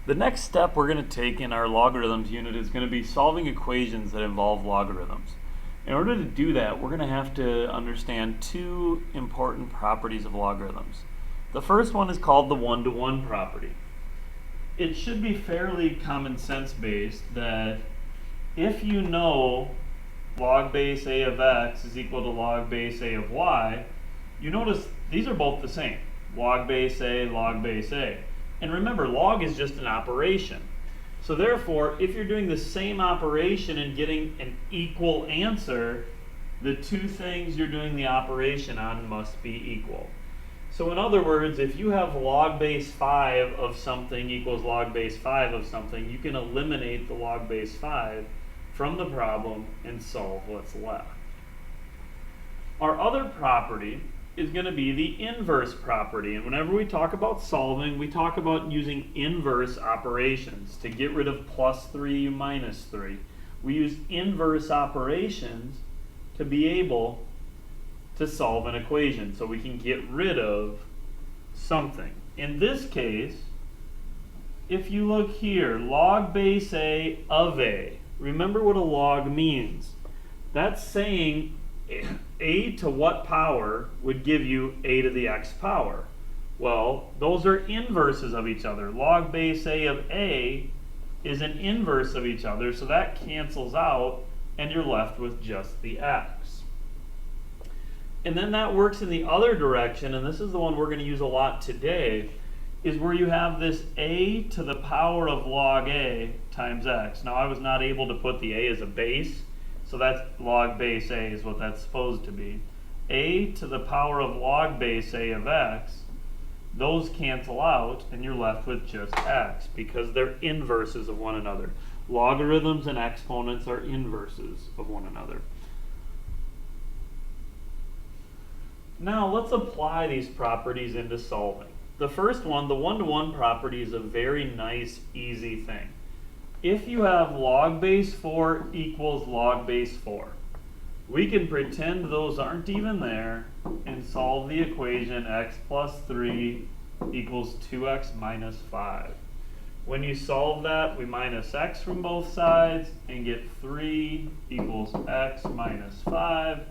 The next step we're going to take in our logarithms unit is going to be solving equations that involve logarithms. In order to do that, we're going to have to understand two important properties of logarithms. The first one is called the one-to-one property. It should be fairly common sense based that if you know log base a of x is equal to log base a of y, you notice these are both the same. Log base a, log base a. And remember, log is just an operation. So therefore, if you're doing the same operation and getting an equal answer, the two things you're doing the operation on must be equal. So in other words, if you have log base 5 of something equals log base 5 of something, you can eliminate the log base 5 from the problem and solve what's left. Our other property is going to be the inverse property. And whenever we talk about solving, we talk about using inverse operations to get rid of plus 3 minus 3. We use inverse operations to be able to solve an equation, so we can get rid of something. In this case, if you look here, log base a of a, remember what a log means. That's saying a to what power would give you a to the x power? Well, those are inverses of each other. Log base a of a is an inverse of each other, so that cancels out and you're left with just the x. And then that works in the other direction, and this is the one we're going to use a lot today, is where you have this a to the power of log a times x. Now I was not able to put the a as a base, so that's log base a is what that's supposed to be. A to the power of log base a of x, those cancel out and you're left with just x because they're inverses of one another. Logarithms and exponents are inverses of one another. Now let's apply these properties into solving. The first one, the one-to-one property, is a very nice, easy thing. If you have log base 4 equals log base 4, we can pretend those aren't even there and solve the equation x plus 3 equals 2x minus 5. When you solve that, we minus x from both sides and get 3 equals x minus 5.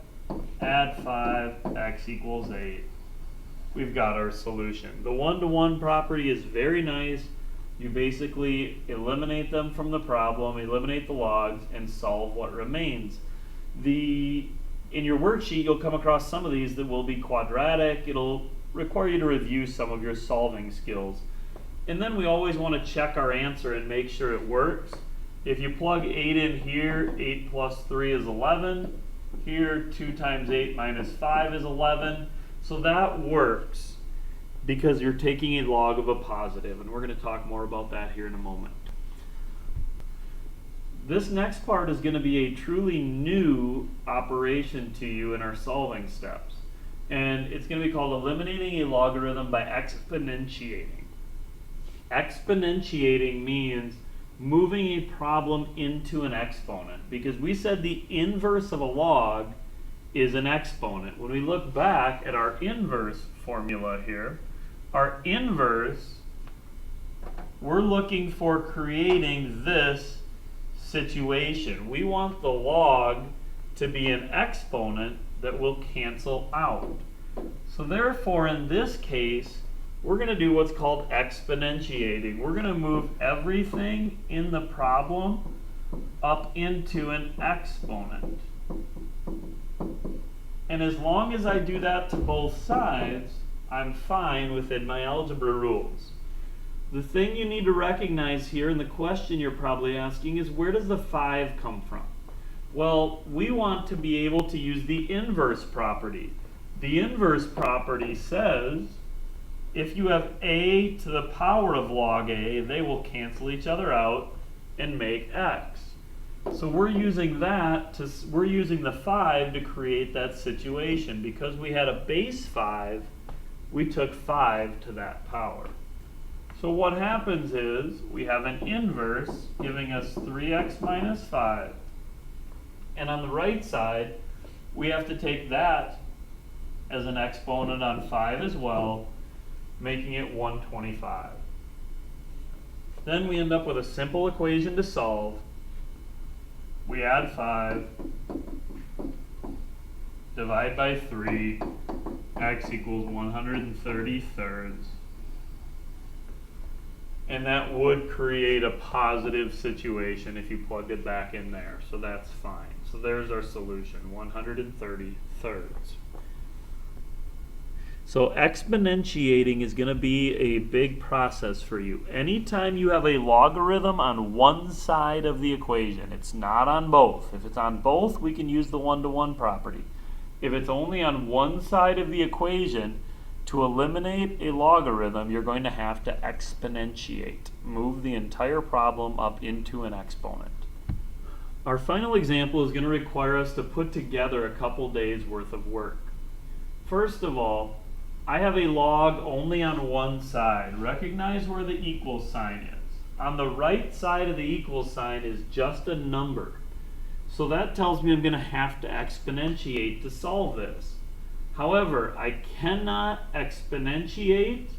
Add 5, x equals 8. We've got our solution. The one-to-one property is very nice. You basically eliminate them from the problem, eliminate the logs, and solve what remains. In your worksheet, you'll come across some of these that will be quadratic. It'll require you to review some of your solving skills. And then we always want to check our answer and make sure it works. If you plug 8 in here, 8 plus 3 is 11. Here, 2 times 8 minus 5 is 11. So that works because you're taking a log of a positive, and we're going to talk more about that here in a moment. This next part is going to be a truly new operation to you in our solving steps, and it's going to be called eliminating a logarithm by exponentiating. Exponentiating means moving a problem into an exponent, because we said the inverse of a log is an exponent. When we look back at our inverse formula here, our inverse, we're looking for creating this situation. We want the log to be an exponent that will cancel out. So therefore, in this case, we're going to do what's called exponentiating. We're going to move everything in the problem up into an exponent. And as long as I do that to both sides, I'm fine within my algebra rules. The thing you need to recognize here, and the question you're probably asking, is where does the 5 come from? Well, we want to be able to use the inverse property. The inverse property says if you have a to the power of log a, they will cancel each other out and make x. So we're using we're using the 5 to create that situation. Because we had a base 5, we took 5 to that power. So what happens is we have an inverse giving us 3x minus 5. And on the right side, we have to take that as an exponent on 5 as well, making it 125. Then we end up with a simple equation to solve. We add 5, divide by 3, x equals 130 thirds. And that would create a positive situation if you plugged it back in there, so that's fine. So there's our solution, 130 thirds. So exponentiating is going to be a big process for you. Anytime you have a logarithm on one side of the equation, it's not on both. If it's on both, we can use the one-to-one property. If it's only on one side of the equation, to eliminate a logarithm, you're going to have to exponentiate. Move the entire problem up into an exponent. Our final example is going to require us to put together a couple days worth of work. First of all, I have a log only on one side. Recognize where the equal sign is. On the right side of the equal sign is just a number. So that tells me I'm going to have to exponentiate to solve this. However, I cannot exponentiate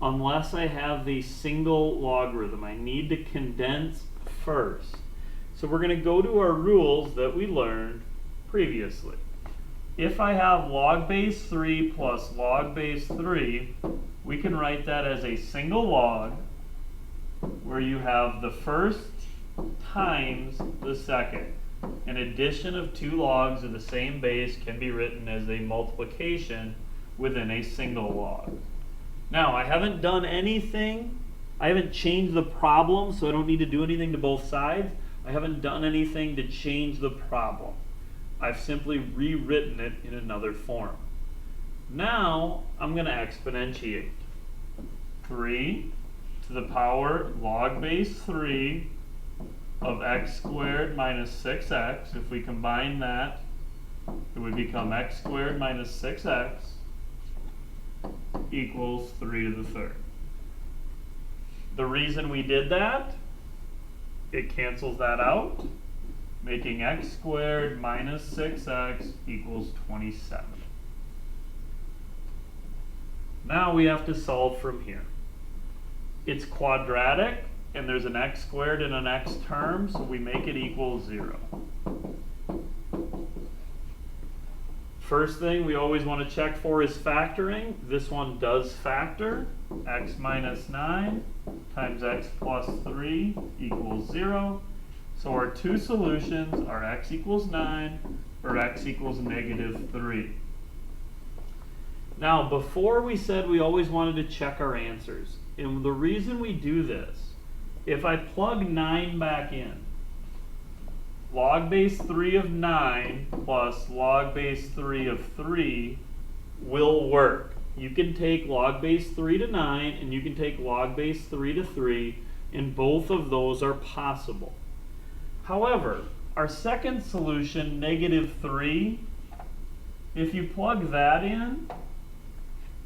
unless I have the single logarithm. I need to condense first. So we're going to go to our rules that we learned previously. If I have log base 3 plus log base 3, we can write that as a single log where you have the first times the second. An addition of two logs of the same base can be written as a multiplication within a single log. Now, I haven't done anything. I haven't changed the problem, so I don't need to do anything to both sides. I haven't done anything to change the problem. I've simply rewritten it in another form. Now, I'm going to exponentiate. 3 to the power log base 3 of x squared minus 6x. If we combine that, it would become x squared minus 6x equals 3 to the third. The reason we did that, it cancels that out, making x squared minus 6x equals 27. Now we have to solve from here. It's quadratic, and there's an x squared and an x term, so we make it equal 0. First thing we always want to check for is factoring. This one does factor. X minus 9 times x plus 3 equals 0. So our two solutions are x equals 9 or x equals negative 3. Now, before we said we always wanted to check our answers. And the reason we do this, if I plug 9 back in, log base 3 of 9 plus log base 3 of 3 will work. You can take log base 3 to 9 and you can take log base 3 to 3, and both of those are possible. However, our second solution, negative 3, if you plug that in,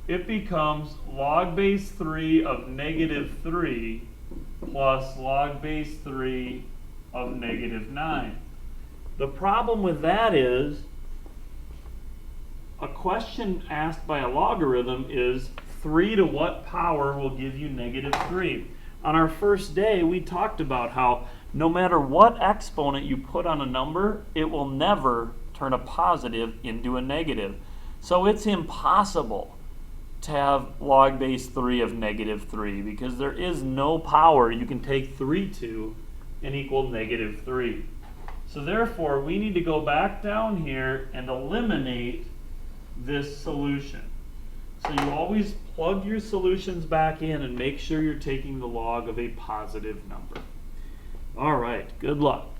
it becomes log base 3 of negative 3 plus log base 3 of negative 9. The problem with that is a question asked by a logarithm is 3 to what power will give you negative 3? On our first day, we talked about how no matter what exponent you put on a number, it will never turn a positive into a negative. So it's impossible to have log base 3 of negative 3 because there is no power you can take 3 to and equal negative 3. So therefore, we need to go back down here and eliminate this solution. So you always plug your solutions back in and make sure you're taking the log of a positive number. All right, good luck.